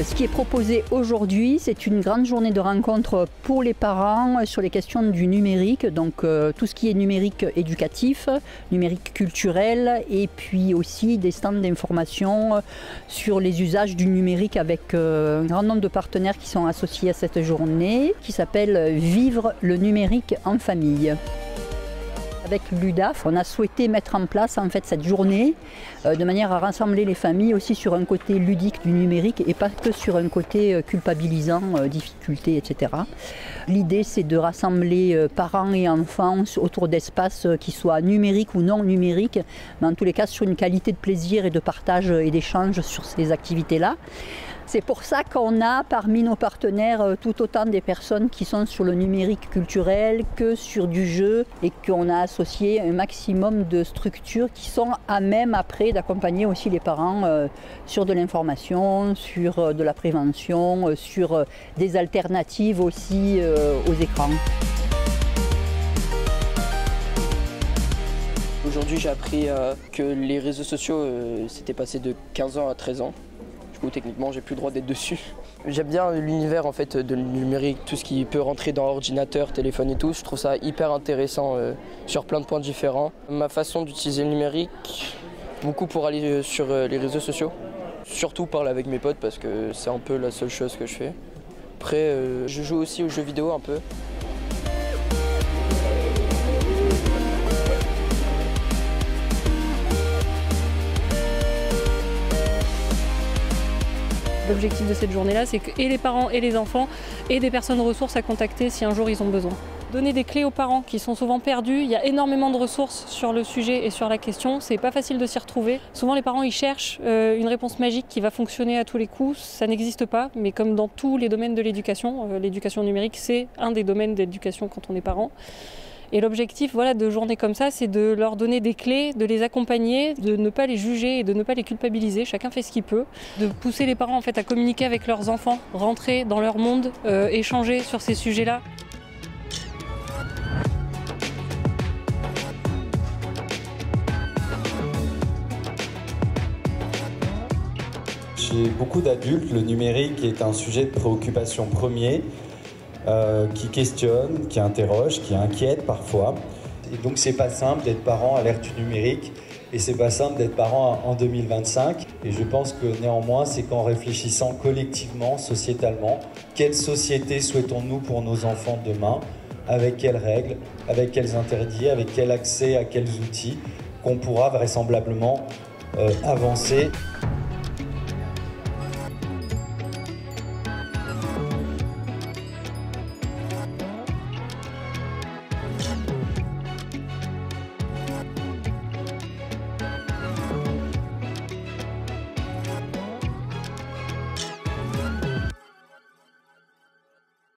Ce qui est proposé aujourd'hui, c'est une grande journée de rencontre pour les parents sur les questions du numérique, donc tout ce qui est numérique éducatif, numérique culturel, et puis aussi des stands d'information sur les usages du numérique avec un grand nombre de partenaires qui sont associés à cette journée, qui s'appelle « Vivre le numérique en famille ». Avec l'UDAF, on a souhaité mettre en place en fait cette journée de manière à rassembler les familles aussi sur un côté ludique du numérique et pas que sur un côté culpabilisant, difficulté, etc. L'idée, c'est de rassembler parents et enfants autour d'espaces qui soient numériques ou non numériques, mais en tous les cas sur une qualité de plaisir et de partage et d'échange sur ces activités-là. C'est pour ça qu'on a parmi nos partenaires tout autant des personnes qui sont sur le numérique culturel que sur du jeu et qu'on a associé un maximum de structures qui sont à même après d'accompagner aussi les parents sur de l'information, sur de la prévention, sur des alternatives aussi aux écrans. Aujourd'hui, j'ai appris que les réseaux sociaux s'étaient passés de 15 ans à 13 ans. Du coup, techniquement, j'ai plus le droit d'être dessus. J'aime bien l'univers en fait de numérique, tout ce qui peut rentrer dans ordinateur, téléphone et tout. Je trouve ça hyper intéressant sur plein de points différents. Ma façon d'utiliser le numérique, beaucoup pour aller sur les réseaux sociaux. Surtout parler avec mes potes parce que c'est un peu la seule chose que je fais. Après, je joue aussi aux jeux vidéo un peu. L'objectif de cette journée-là, c'est que et les parents et les enfants aient des personnes ressources à contacter si un jour ils ont besoin. Donner des clés aux parents qui sont souvent perdus, il y a énormément de ressources sur le sujet et sur la question, c'est pas facile de s'y retrouver. Souvent les parents ils cherchent une réponse magique qui va fonctionner à tous les coups, ça n'existe pas, mais comme dans tous les domaines de l'éducation numérique c'est un des domaines d'éducation quand on est parent. Et l'objectif de journées comme ça, c'est de leur donner des clés, de les accompagner, de ne pas les juger et de ne pas les culpabiliser. Chacun fait ce qu'il peut. De pousser les parents en fait, à communiquer avec leurs enfants, rentrer dans leur monde, échanger sur ces sujets-là. Chez beaucoup d'adultes, le numérique est un sujet de préoccupation premier. Qui questionne, qui interroge, qui inquiète parfois. Et donc c'est pas simple d'être parent à l'ère du numérique et c'est pas simple d'être parent en 2025. Et je pense que néanmoins, c'est qu'en réfléchissant collectivement, sociétalement, quelle société souhaitons-nous pour nos enfants demain, avec quelles règles, avec quels interdits, avec quel accès à quels outils, qu'on pourra vraisemblablement avancer.